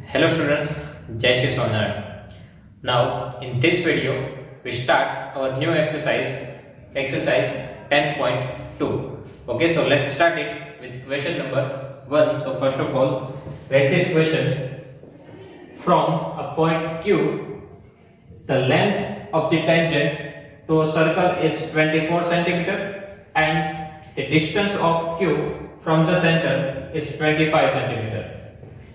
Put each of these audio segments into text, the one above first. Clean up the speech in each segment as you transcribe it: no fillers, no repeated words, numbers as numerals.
Hello students, Jai Shri Swaminarayan. Now in this video we start our new exercise 10.2. Okay, so let's start it with question number 1. So first of all, read this question. From a point Q, the length of the tangent to a circle is 24 centimeter and the distance of Q from the center is 25 centimeter.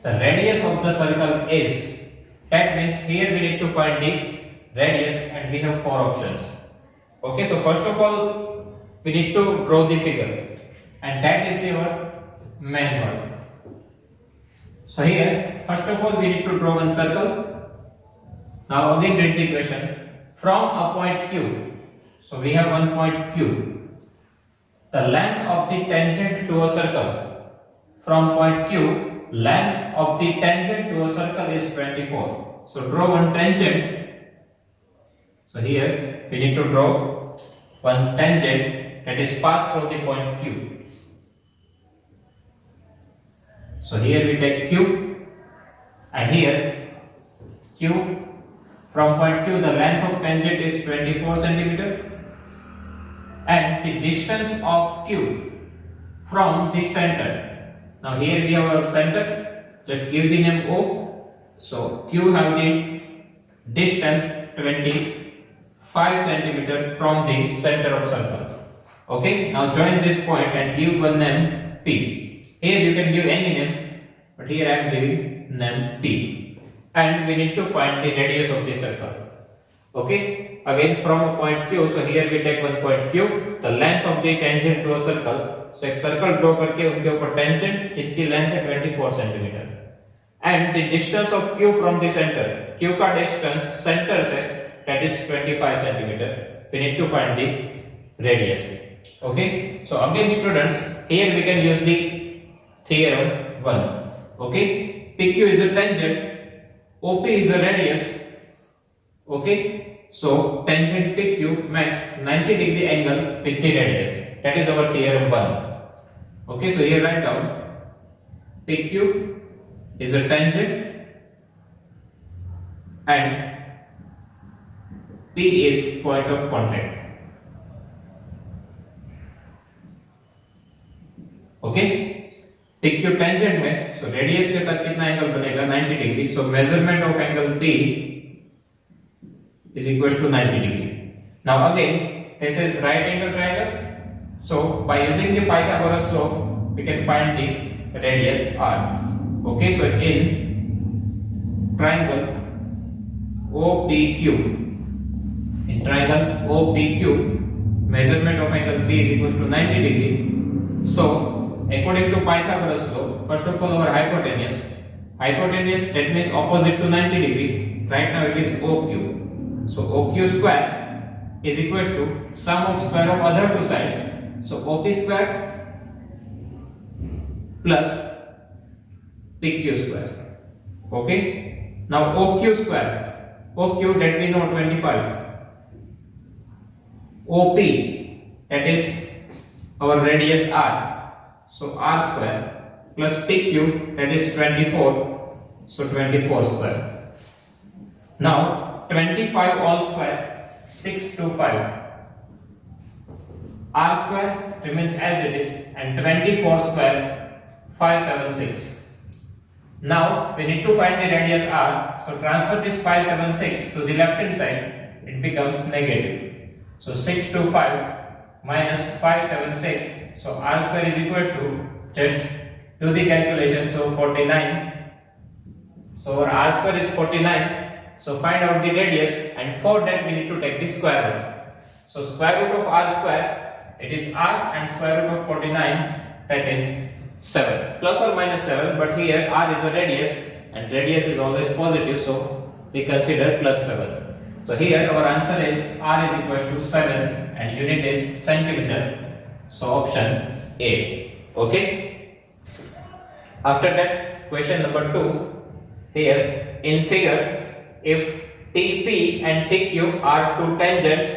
The radius of the circle is, that means here we need to find the radius and we have four options. Okay, so first of all we need to draw the figure and that is our main work. So here first of all we need to draw one circle. Now again read the question. From a point Q, so we have one point Q. The length of the tangent to a circle from point Q, length of the tangent to a circle is 24. So draw one tangent. So here we need to draw one tangent that is passed through the point Q. So here we take Q and here Q, from point Q the length of tangent is 24 centimeter and the distance of Q from the center. Now here we have our center, just give the name O. So Q have the distance 25 centimeter from the center of circle. Okay, now join this point and give one name P. Here you can give any name, but here I am giving name P. And we need to find the radius of the circle. Okay, again from a point Q, so here we take one point Q, the length of the tangent to a circle. So एक circle draw करके उनके ऊपर tangent जिसकी length है 24 centimetre and the distance of Q from the centre, Q का distance centre से that is 25 centimetre. We need to find the radius. Okay, so again students here we can use the theorem 1. okay, PQ is a tangent, OP is a radius. okay, so tangent PQ makes 90 degree angle with the radius. That is our theorem 1. Okay, so here write down PQ is a tangent and P is point of contact. Okay, PQ tangent है, so radius के साथ कितना angle बनेगा 90 degree. So measurement of angle P is equal to 90 degree. Now again this is right angle triangle. So by using the Pythagoras law we can find the radius R. Okay, so in triangle OPQ, measurement of angle P is equal to 90 degree. So according to Pythagoras law, first of all our hypotenuse that means opposite to 90 degree, right now it is OQ. So OQ square is equal to sum of square of other two sides. So OP square plus PQ square. Okay, now OQ square, OQ that we know 25, OP that is our radius R, so R square plus PQ that is 24, so 24 square. Now 25 all square 625. R square remains as it is and 24 square 576. Now we need to find the radius R. So transfer this 576 to the left hand side, it becomes negative. So 625 minus 576. So R square is equal to, just do the calculation, so 49. So our R square is 49. So find out the radius and for that we need to take the square root. So square root of R square, it is R, and square root of 49 that is 7, plus or minus 7, but here R is a radius and radius is always positive, so we consider plus 7. So here our answer is R is equal to 7 and unit is centimeter, so option A. Okay, after that question number 2, here in figure, if TP and TQ are two tangents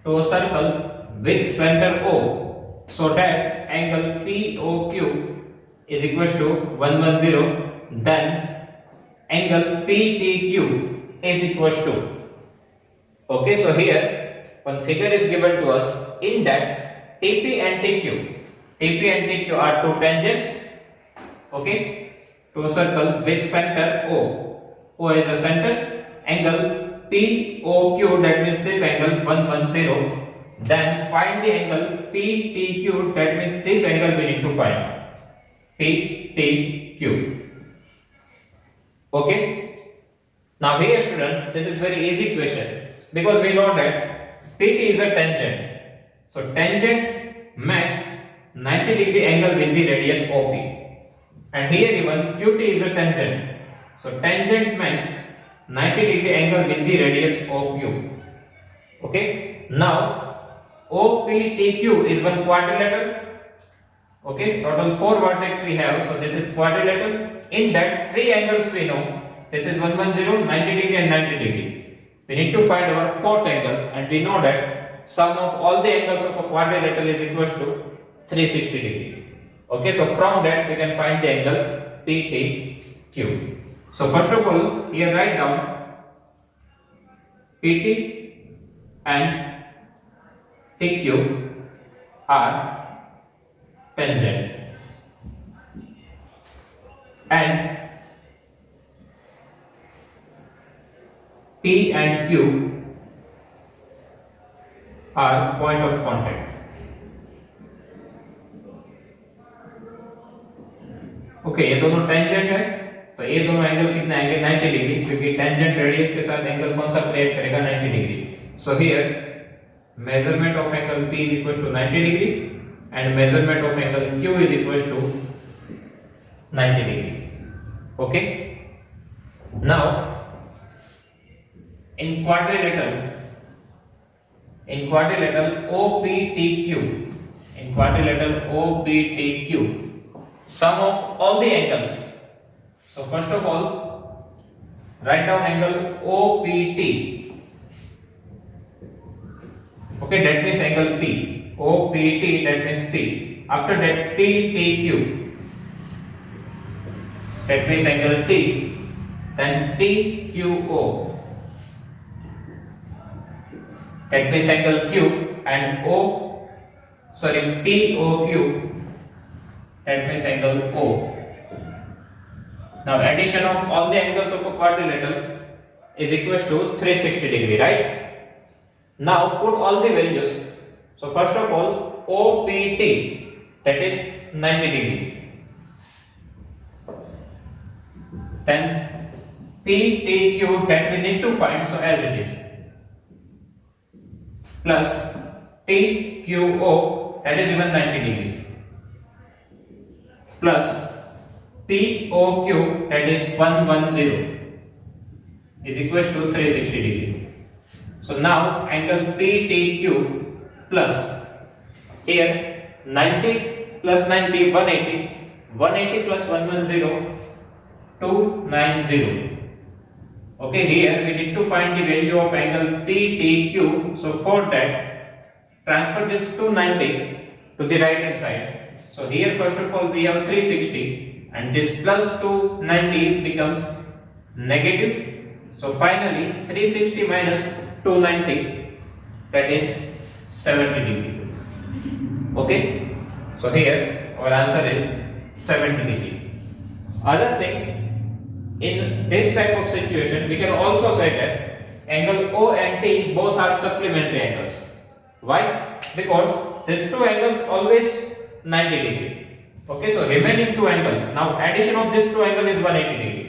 to a circle with center O, so that angle POQ is equal to 110, then angle PTQ is equals to. Okay, so here one figure is given to us in that TP and TQ are two tangents, okay, to a circle with center O. O is a center. Angle POQ, that means this angle 110. Then find the angle PTQ, that means this angle we need to find. PTQ. Okay. Now here students, this is very easy question because we know that PT is a tangent. So tangent makes 90 degree angle with the radius OP. And here even QT is a tangent. So tangent makes 90 degree angle with the radius OQ. Okay. Now OPTQ is one quadrilateral. Okay, total 4 vertex we have, so this is quadrilateral. In that 3 angles we know, this is 110, 90 degree and 90 degree. We need to find our 4th angle, and we know that sum of all the angles of a quadrilateral is equal to 360 degree. Okay, so from that we can find the angle PTQ. So first of all, here write down PT and PQ are tangent, and P and Q are point of contact. Okay, ये दोनों tangent है, तो ये दोनों angle कितना angle 90 degree, क्योंकि tangent radius के साथ एंगल कौन सा क्रिएट करेगा 90 degree. So here measurement of angle P is equal to 90 degree and measurement of angle Q is equal to 90 degree. Okay. Now in quadrilateral OPTQ, sum of all the angles. So first of all, write down angle OPT. Okay, that means angle P. OPT, that means P. After that PTQ, that means angle T. Then TQO, that means angle Q, and POQ, that means angle O. Now addition of all the angles of a quadrilateral is equal to 360 degree, right? Now put all the values. So first of all, OPT, that is 90 degree. Then PTQ, that we need to find, so as it is, plus TQO, that is even 90 degree, plus POQ, that is 110, is equal to 360 degree. So now angle PTQ plus here 90 plus 90 180, 180 plus 110 290. Okay, here we need to find the value of angle PTQ. So for that, transfer this 290 to the right hand side. So here first of all we have 360 and this plus 290 becomes negative. So finally 360 minus 290, that is 70 degree. Okay, so here our answer is 70 degree. Other thing, in this type of situation we can also say that angle O and T both are supplementary angles. Why? Because these two angles always 90 degree. Okay, so remaining two angles, now addition of these two angles is 180 degree.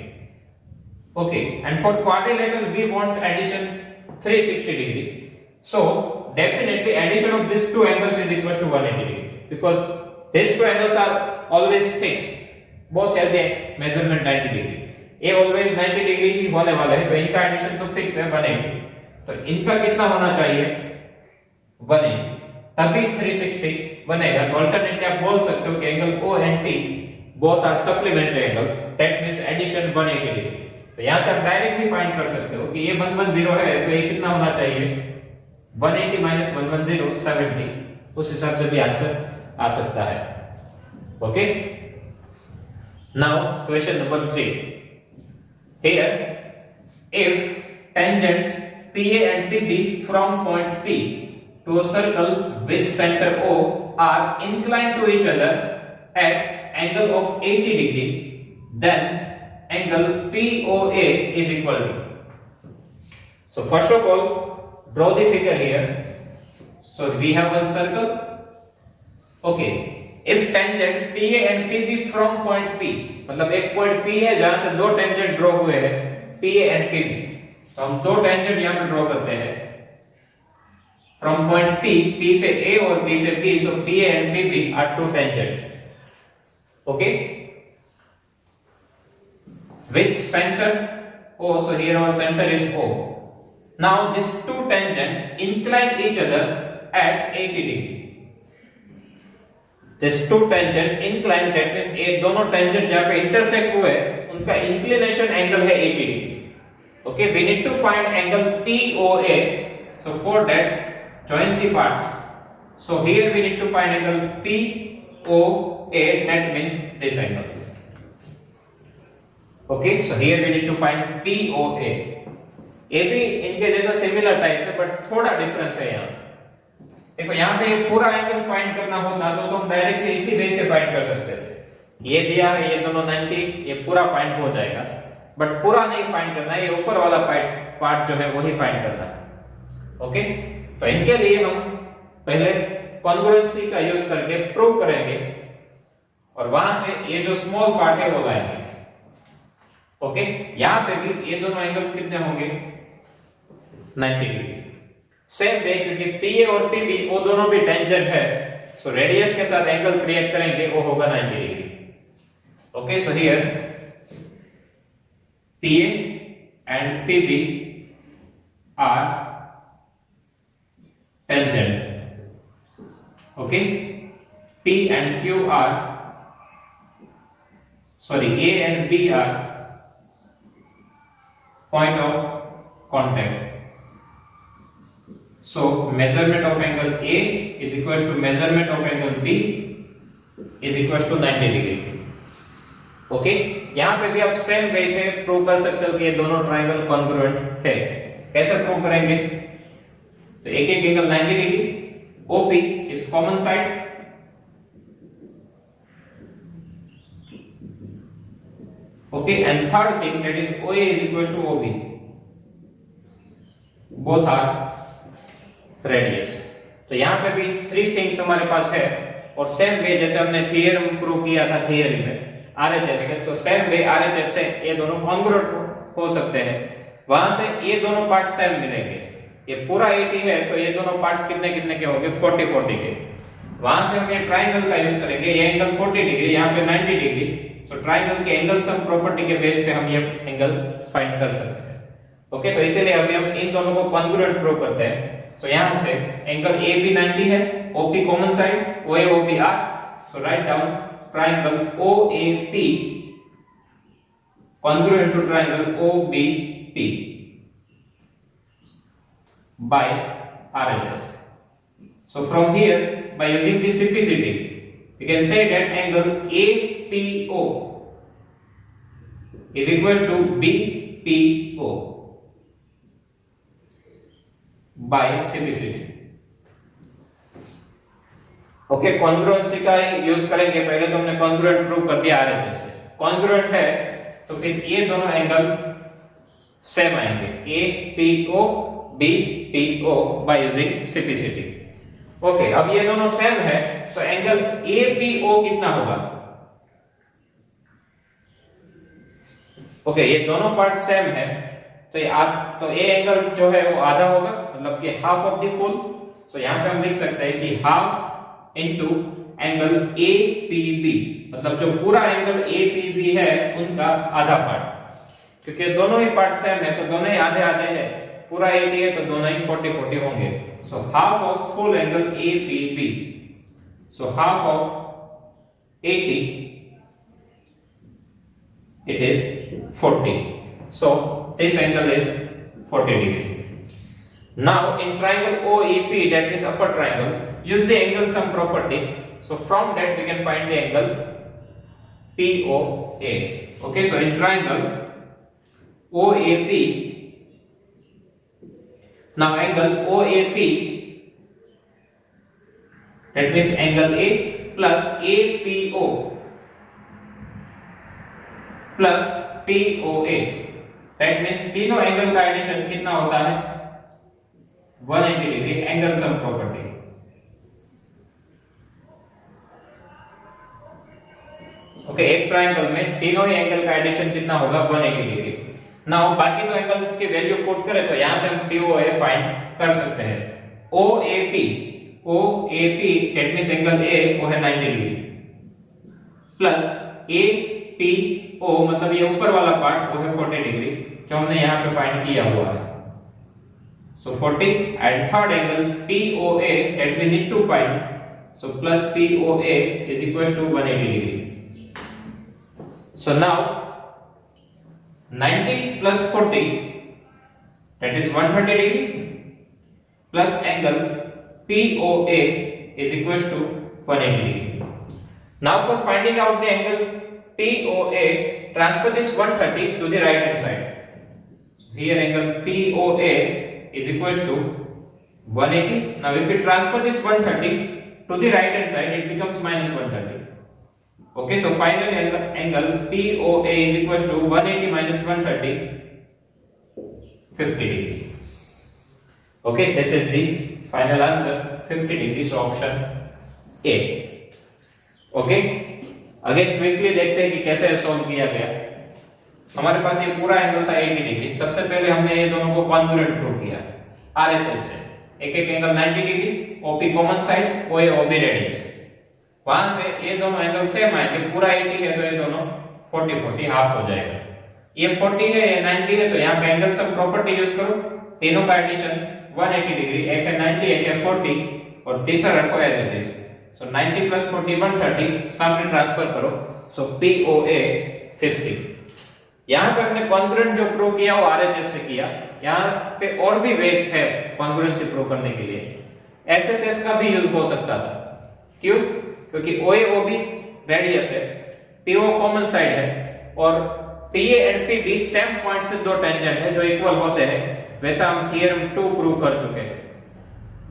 Okay, and for quadrilateral we want addition 360 degree. So definitely addition of these two angles is equal to 180 degree, because these two angles are always fixed. Both have the measurement 90 degree. ये always 90 degree ही होने वाला है, तो इनका addition तो fix है 180. तो इनका कितना होना चाहिए 180, तभी 360 बनेगा. तो अल्टरनेटली आप बोल सकते हो कि angle O and T both are supplementary angles, that means addition 180 degree. तो यहाँ से आप डायरेक्ट भी फाइंड कर सकते हो कि ये 110 है, तो ये कितना होना चाहिए 180 minus 110 70. उस हिसाब से भी आंसर आ सकता है. Okay, now question number 3. Here, if tangents PA and PB from point P to a circle with center O are inclined to each other at angle of 80 degree, then angle POA is equal to. So first of all, draw the figure here. So we have one circle. Okay, if tangent PA and PB from point P, मतलब एक point P है जहां से दो tangent draw हुए हैं PA and PB, तो हम दो टेंजेंट यहां पे ड्रॉ करते हैं फ्रॉम पॉइंट P से A और B से B, so PA and PB are two tangents. Okay, which center O, so here our center is O. Now these two tangents incline each other at 80 degree. These two tangent incline, that means ये दोनों tangent जहाँ पे intersect हुए उनका inclination angle है 80 degree. Okay, we need to find angle POA. So for that, join the parts. So here we need to find angle POA. That means this angle. Okay, so here we need to find POA. ये भी इनके जैसा similar type है, but थोड़ा difference है यहाँ. देखो यहाँ पे पूरा एंगल फाइंड करना होता तो हम डायरेक्टली इसी वे से फाइंड कर सकते थे. ये दिया है, ये दोनों 90, ये पूरा फाइंड हो जाएगा, बट पूरा नहीं फाइंड करना है, ये ऊपर वाला पार्ट जो है वही फाइंड करना है. ओके, तो इनके लिए हम पहले कॉन्ग्रुएंसी का यूज करके प्रूव करेंगे और वहां से ये जो स्मॉल पार्ट है वो लाएंगे. ओके, यहाँ पे भी ये दोनों एंगल्स कितने होंगे 90 डिग्री. सेम वे, क्योंकि PA और PB वो दोनों भी टेंजेंट है, सो रेडियस के साथ एंगल क्रिएट करेंगे, वो होगा 90 degree. Okay, so here PA and PB are tangent. Okay, P and Q are, sorry, A and B are point of contact. So measurement of angle A is equals to measurement of angle B is equals to 90 degree. Okay, यहाँ पे भी आप same way से prove कर सकते हो कि ये दोनों ट्रायंगल कॉन्ग्रुएंट है. कैसे प्रूव करेंगे? तो एक एक angle 90 degree, OP is common side, okay, and third thing, that is OA is equals to OB. Both are radius. तो यहाँ पे भी 3 थिंग्स हमारे पास है, और सेम वे जैसे हमने थ्योरम प्रूव किया था थियरी में RHS से, तो सेम वे RHS से ये दोनों कॉन्ग्रुएंट हो सकते हैं. वहां से ये दोनों पार्ट सेम मिलेंगे. ये पूरा 80 है तो ये दोनों पार्ट्स कितने कितने के होंगे 40 के. वहां से हम ये ट्रायंगल का यूज करेंगे. ये एंगल 40 डिग्री, यहाँ पे 90 डिग्री. तो ट्रायंगल के एंगल सम प्रॉपर्टी के बेस पे हम ये एंगल फाइंड कर सकते हैं. ओके, तो इसीलिए अभी हम इन दोनों को कॉन्ग्रुएंट प्रूव करते हैं. So यहां से एंगल AB 90 है, OP common side, OA OB are. So write down triangle OAP congruent to triangle OBP by RHS. So from here, by using this simplicity, we can say that angle APO is equals to BPO by simplicity. Okay, congruency का use करेंगे. पहले तो हमने congruent prove कर दिया RHS से. Congruent है तो फिर ये दोनों एंगल सेम आएंगे, APO BPO by using simplicity. Okay, अब ये दोनों सेम है, सो एंगल APO कितना होगा? ओके, ये दोनों पार्ट सेम है, तो ये एंगल जो है वो आधा होगा, मतलब कि हाफ ऑफ द फुल. सो यहाँ पे हम लिख सकते हैं कि हाफ इनटू एंगल APB, मतलब जो पूरा एंगल APB है उनका आधा पार्ट, क्योंकि दोनों ही पार्ट सेम है तो दोनों ही आधे आधे हैं. पूरा 80 है तो दोनों ही 40 होंगे. So half of full angle APB, so half of 80 it is 40. So this angle is 40 degree. Now in triangle OEP, that is upper triangle, use the angle sum property. So from that we can find the angle POA. Okay, so in triangle OAP. Now angle OAP, that means angle A plus APO plus POA, that means तीनों angle का addition कितना होता है 180 degree, angle sum property. Okay, एक triangle में तीनों ही angle का addition कितना होगा 180 डिग्री। नाउ बाकी दो एंगल्स की वैल्यू पुट करें तो यहां से हम POA फाइंड कर सकते हैं। OAP that means angle A वो है 90 डिग्री प्लस APO मतलब ये ऊपर वाला पार्ट वो है 40 डिग्री जो हमने यहां पे फाइंड किया हुआ है। So 40 and third angle POA that we need to find. So plus POA is equals to 180 degree. So now 90 plus 40 that is 130 degree plus angle POA is equals to 180 degree. Now for finding out the angle POA, transfer this 130 to the right hand side. So here angle POA is equals to 180. Now if we transfer this 130 to the right hand side, it becomes minus 130. Okay, so final angle POA is equals to 180 minus 130, 50 degree. Okay, this is the final answer, 50 degree. So option A. Okay, again quickly देखते हैं कि कैसे solve किया गया। हमारे पास ये पूरा angle था 80 डिग्री। सबसे पहले हमने ये दोनों को कॉन्ग्रुएंट प्रूव किया RHS से। एक एक angle 90 degree, OP common side, OA OB radius. वहां से ये दोनों एंगल सेम आएंगे, पूरा 80 है तो ये दोनों 40 40 हाफ हो जाएगा। ये 40 है, ये 90 है, तो यहाँ पे एंगल सम प्रॉपर्टी यूज करो, तीनों का एडिशन 180 डिग्री, एक है 90 एक है 40 और तीसरा रखो as it is. So 90 plus 40 130, सामने ट्रांसफर करो। सो POA 50। यहाँ पे हमने कॉन्ग्रुएंट जो प्रूव किया वो RHS से किया। यहाँ पे और भी वेज है कॉन्ग्रुएंसी प्रूव करने के लिए, SSS का भी यूज हो सकता था। क्यों? क्योंकि OA OB रेडियस है, PO कॉमन साइड है और PA and PB same point से दो टेंजेंट है जो इक्वल होते हैं। वैसा हम थ्योरम 2 प्रूव कर चुके हैं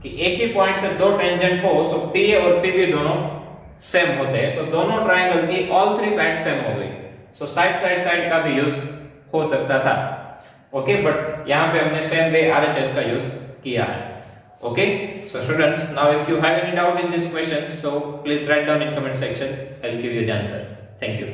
कि एक ही पॉइंट से दो टेंजेंट हो सो PA और PB दोनों सेम होते हैं, तो दोनों ट्रायंगल की ऑल थ्री साइड सेम हो गई। सो साइड का भी यूज हो सकता था। ओके, बट यहाँ पे हमने सेम वे RHS का यूज किया है। Okay, so students, now if you have any doubt in these questions, so please write down in comment section. I'll give you the answer. Thank you.